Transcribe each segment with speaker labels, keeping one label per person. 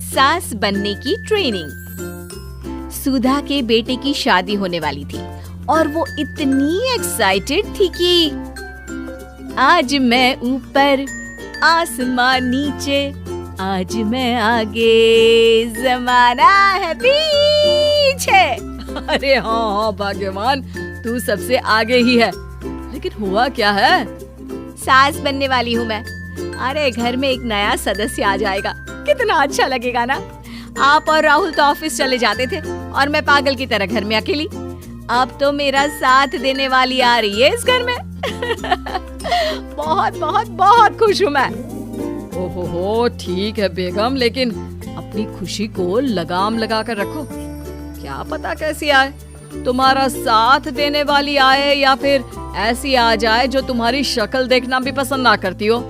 Speaker 1: सास बनने की ट्रेनिंग। सुधा के बेटे की शादी होने वाली थी और वो इतनी एक्साइटेड थी कि आज मैं ऊपर आसमान नीचे, आज मैं आगे जमाना है पीछे।
Speaker 2: अरे हाँ भाग्यवान, तू सबसे आगे ही है। लेकिन हुआ क्या है?
Speaker 1: सास बनने वाली हूँ मैं। अरे घर में एक नया सदस्य आ जाएगा, कितना अच्छा लगेगा ना। आप और राहुल तो ऑफिस चले जाते थे और मैं पागल की तरह घर में अकेली। अब तो मेरा साथ देने वाली आ रही है इस घर में। बहुत बहुत बहुत खुश हूँ मैं।
Speaker 2: ओहो ठीक है बेगम, लेकिन अपनी खुशी को लगाम लगा कर रखो। क्या पता कैसी आए, तुम्हारा साथ देने वाली आए या फिर ऐसी आ जाए जो तुम्हारी शक्ल देखना भी पसंद ना करती हो।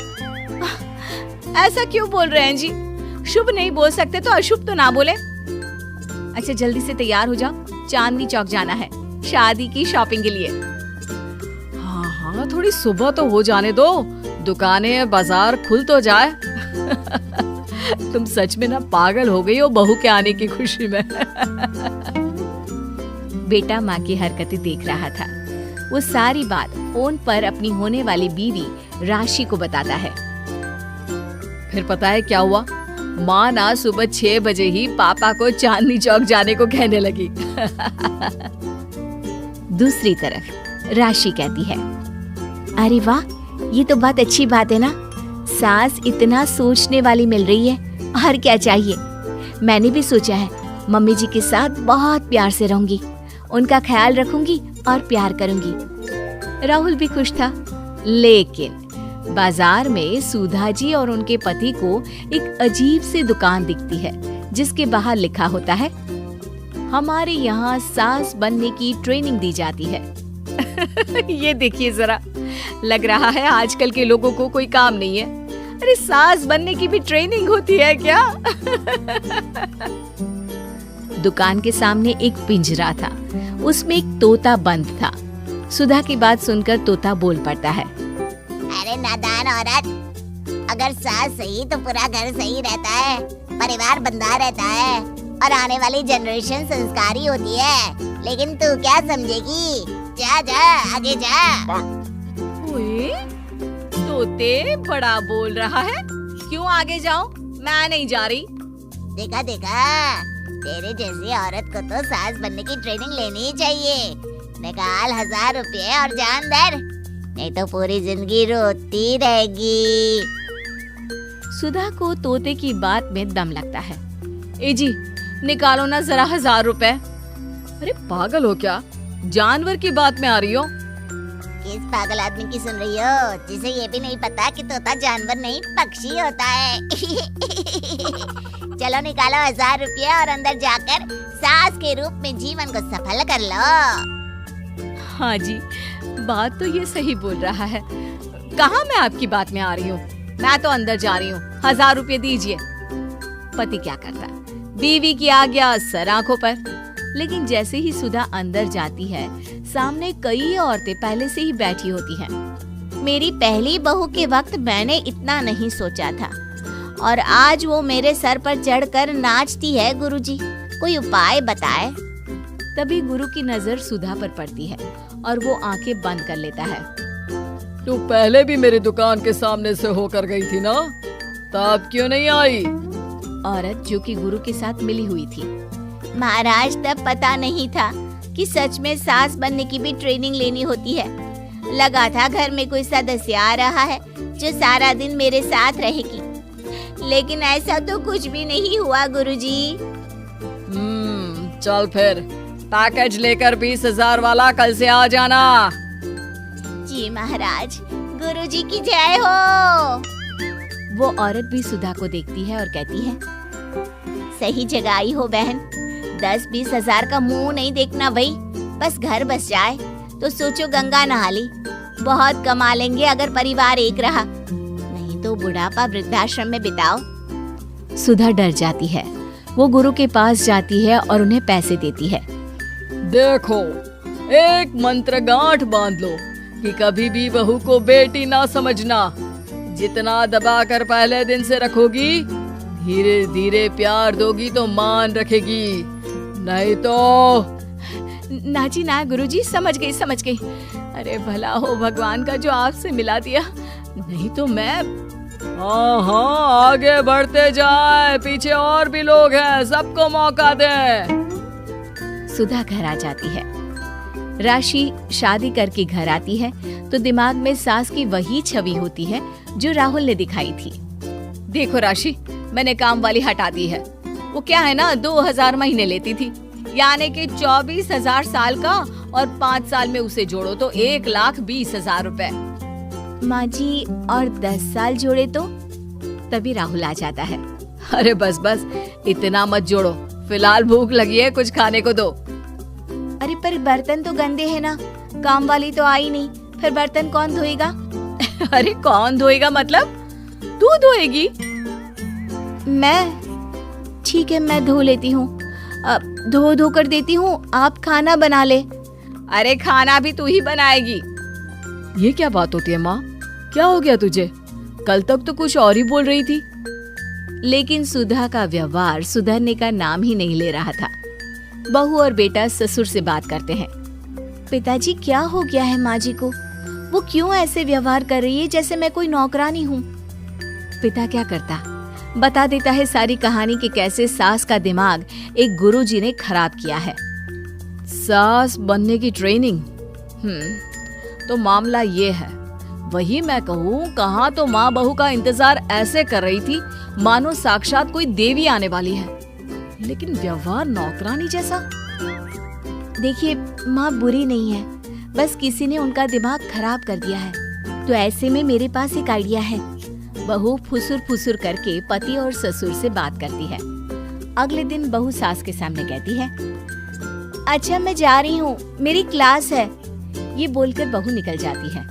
Speaker 1: ऐसा क्यों बोल रहे हैं जी? शुभ नहीं बोल सकते तो अशुभ तो ना बोले। अच्छा जल्दी से तैयार हो जाओ, चांदनी चौक जाना है शादी की शॉपिंग के लिए।
Speaker 2: हाँ, थोड़ी सुबह तो हो जाने दो, दुकानें बाजार खुल तो जाए। तुम सच में ना पागल हो गई हो बहू के आने की खुशी में।
Speaker 1: बेटा माँ की हरकतें देख रहा था। वो सारी बात फोन पर अपनी होने वाली बीवी राशि को बताता है।
Speaker 2: फिर पता है क्या हुआ? माँ ना सुबह 6 बजे ही पापा को चांदनी चौक जाने को कहने लगी।
Speaker 1: दूसरी तरफ राशि कहती है, अरे वाह, ये तो बहुत अच्छी बात है ना। सास इतना सोचने वाली मिल रही है, और क्या चाहिए। मैंने भी सोचा है मम्मी जी के साथ बहुत प्यार से रहूंगी, उनका ख्याल रखूंगी और प्यार करूंगी। राहुल भी खुश था, लेकिन बाजार में सुधा जी और उनके पति को एक अजीब सी दुकान दिखती है जिसके बाहर लिखा होता है, हमारे यहाँ सास बनने की ट्रेनिंग दी जाती है। ये देखिए जरा, लग रहा है आजकल के लोगों को कोई काम नहीं है। अरे सास बनने की भी ट्रेनिंग होती है क्या? दुकान के सामने एक पिंजरा था, उसमें एक तोता बंद था। सुधा की बात सुनकर तोता बोल पड़ता है,
Speaker 3: अरे नादान औरत, अगर सास सही तो पूरा घर सही रहता है, परिवार बंधा रहता है और आने वाली जनरेशन संस्कारी होती है। लेकिन तू क्या समझेगी? जा जा आगे जा।
Speaker 1: ओए, तोते बड़ा बोल रहा है, क्यों आगे जाऊं? मैं नहीं जा रही।
Speaker 3: देखा देखा, तेरे जैसी औरत को तो सास बनने की ट्रेनिंग लेनी ही चाहिए। निकाल 1000 रुपए और जान दर, नहीं तो पूरी जिंदगी रोती रहेगी।
Speaker 1: सुधा को तोते की बात में दम लगता है। ए जी, निकालो ना जरा 1000 रुपए।
Speaker 2: अरे पागल हो क्या? जानवर की बात में आ रही हो?
Speaker 3: किस पागल आदमी की सुन रही हो, जिसे ये भी नहीं पता कि तोता जानवर नहीं पक्षी होता है। चलो निकालो 1000 रुपया और अंदर जाकर सास के रूप में जीवन को सफल कर लो।
Speaker 1: हाँ जी, बात तो ये सही बोल रहा है। कहाँ मैं आपकी बात में आ रही हूँ? मैं तो अंदर जा रही हूँ, 1000 रुपये दीजिए। पति क्या करता, बीवी की आज्ञा सर आंखों पर। लेकिन जैसे ही सुधा अंदर जाती है, सामने कई औरतें पहले से ही बैठी होती हैं।
Speaker 3: मेरी पहली बहू के वक्त मैंने इतना नहीं सोचा था, और आज वो मेरे सर पर चढ़कर नाचती है। गुरुजी, कोई उपाय बताए।
Speaker 1: तभी गुरु की नजर सुधा पर पड़ती है और वो आंखें बंद कर लेता है।
Speaker 2: तू पहले भी मेरी दुकान के सामने से होकर गई थी ना, तब क्यों नहीं आई?
Speaker 1: औरत जो कि गुरु के साथ मिली हुई थी।
Speaker 3: महाराज, तब पता नहीं था कि सच में सास बनने की भी ट्रेनिंग लेनी होती है। लगा था घर में कोई सदस्य आ रहा है जो सारा दिन मेरे साथ रहेगी, लेकिन ऐसा तो कुछ भी नहीं हुआ गुरुजी।
Speaker 2: चल फिर पैकेज लेकर 20,000 वाला कल से आ जाना।
Speaker 3: जी महाराज, गुरुजी की जय हो।
Speaker 1: वो औरत भी सुधा को देखती है और कहती है,
Speaker 3: सही जगह आई हो बहन। 10-20 हजार का मुंह नहीं देखना भाई, बस घर बस जाए तो सोचो गंगा नहा ली। बहुत कमा लेंगे अगर परिवार एक रहा, नहीं तो बुढ़ापा वृद्धाश्रम में बिताओ।
Speaker 1: सुधा डर जाती है। वो गुरु के पास जाती है और उन्हें पैसे देती है।
Speaker 2: देखो, एक मंत्र गांठ बांध लो कि कभी भी बहू को बेटी ना समझना। जितना दबाकर पहले दिन से रखोगी, धीरे धीरे प्यार दोगी तो मान रखेगी, नहीं तो।
Speaker 1: ना जी ना गुरुजी, समझ गई। अरे भला हो भगवान का जो आपसे मिला दिया, नहीं तो मैं।
Speaker 2: हाँ, आगे बढ़ते जाए, पीछे और भी लोग हैं, सबको मौका दे।
Speaker 1: सुधा घर आ जाती है। राशि शादी करके घर आती है तो दिमाग में सास की वही छवि होती है जो राहुल ने दिखाई थी।
Speaker 2: देखो राशि, मैंने काम वाली हटा दी है। वो क्या है ना, 2000 महीने लेती थी, यानी कि 24,000 साल का, और 5 साल में उसे जोड़ो तो 1,20,000 रुपए।
Speaker 1: माँ जी, और 10 साल जोड़े तो? तभी राहुल आ जाता है।
Speaker 2: अरे बस इतना मत जोड़ो, फिलहाल भूख लगी है, कुछ खाने को दो।
Speaker 1: अरे पर बर्तन तो गंदे हैं ना, काम वाली तो आई नहीं, फिर बर्तन कौन धोएगा?
Speaker 2: अरे कौन धोएगा मतलब? तू धोएगी?
Speaker 1: मैं? ठीक है, मैं धो लेती हूँ, धो कर देती हूँ, आप खाना बना ले।
Speaker 2: अरे खाना भी तू ही बनाएगी? ये क्या बात होती है माँ, क्या हो गया तुझे? कल तक तो कुछ और ही बोल रही थी।
Speaker 1: लेकिन सुधा का व्यवहार सुधरने का नाम ही नहीं ले रहा था। बहू और बेटा ससुर से बात करते हैं। पिताजी, क्या हो गया है माँ जी को? वो क्यों ऐसे व्यवहार कर रही है जैसे मैं कोई नौकरानी हूँ? पिता क्या करता, बता देता है सारी कहानी कि कैसे सास का दिमाग एक गुरुजी ने खराब किया है।
Speaker 2: सास बनने की ट्रेनिंग? तो मामला ये है, वही मैं कहूँ, कहाँ तो माँ बहू का इंतजार ऐसे कर रही थी मानो साक्षात कोई देवी आने वाली है, लेकिन व्यवहार नौकरानी जैसा।
Speaker 1: देखिए माँ बुरी नहीं है, बस किसी ने उनका दिमाग खराब कर दिया है। तो ऐसे में मेरे पास एक आइडिया है। बहू फुसुर करके पति और ससुर से बात करती है। अगले दिन बहू सास के सामने कहती है, अच्छा मैं जा रही हूँ, मेरी क्लास है। ये बोलकर बहू निकल जाती है।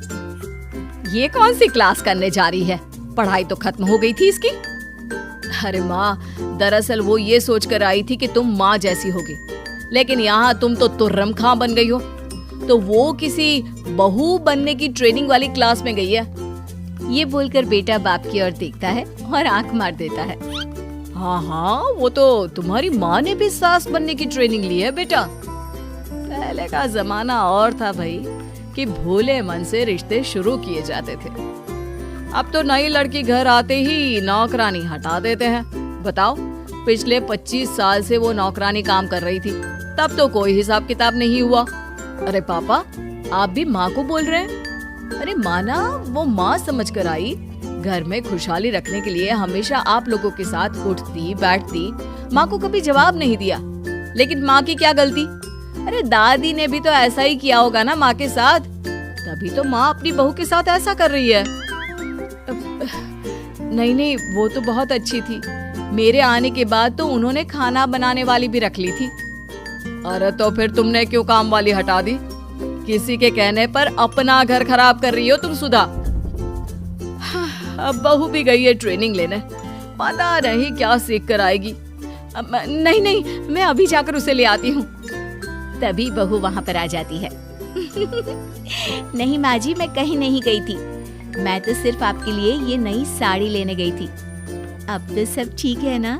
Speaker 2: ये कौन सी क्लास करने जा रही है? पढ़ाई तो खत्म हो गई थी इसकी। अरे माँ, दरअसल वो ये सोचकर आई थी कि तुम माँ जैसी होगी, लेकिन यहाँ तुम तो तुर्रम खां बन गई हो। तो वो किसी बहू बनने की ट्रेनिंग वाली क्लास में गई है।
Speaker 1: ये बोलकर बेटा बाप की ओर देखता है और आंख मार देता है।
Speaker 2: हाँ, वो तो तुम्हारी माँ ने भी सास बनने की ट्रेनिंग ली है बेटा। पहले का जमाना और था भाई, कि भोले मन से रिश्ते शुरू किए जाते थे। अब तो नई लड़की घर आते ही नौकरानी हटा देते हैं। बताओ, पिछले 25 साल से वो नौकरानी काम कर रही थी, तब तो कोई हिसाब किताब नहीं हुआ। अरे पापा, आप भी माँ को बोल रहे हैं? अरे माना, वो माँ समझ कर आई, घर में खुशहाली रखने के लिए हमेशा आप लोगों के साथ उठती बैठती, माँ को कभी जवाब नहीं दिया। लेकिन माँ की क्या गलती? अरे दादी ने भी तो ऐसा ही किया होगा ना माँ के साथ, तभी तो माँ अपनी बहू के साथ ऐसा कर रही है। नहीं, वो तो बहुत अच्छी थी, मेरे आने के बाद तो उन्होंने खाना बनाने वाली भी रख ली थी। अरे तो फिर तुमने क्यों काम वाली हटा दी? किसी के कहने पर अपना घर खराब कर रही हो तुम सुधा। अब बहू भी गई है ट्रेनिंग लेने, पता नहीं क्या सीख कर आएगी। नहीं, मैं अभी जाकर उसे ले आती हूँ।
Speaker 1: तभी बहू वहाँ पर आ जाती है। नहीं माँ जी, मैं कहीं नहीं गई थी, मैं तो सिर्फ आपके लिए ये नई साड़ी लेने गई थी। अब तो सब ठीक है ना?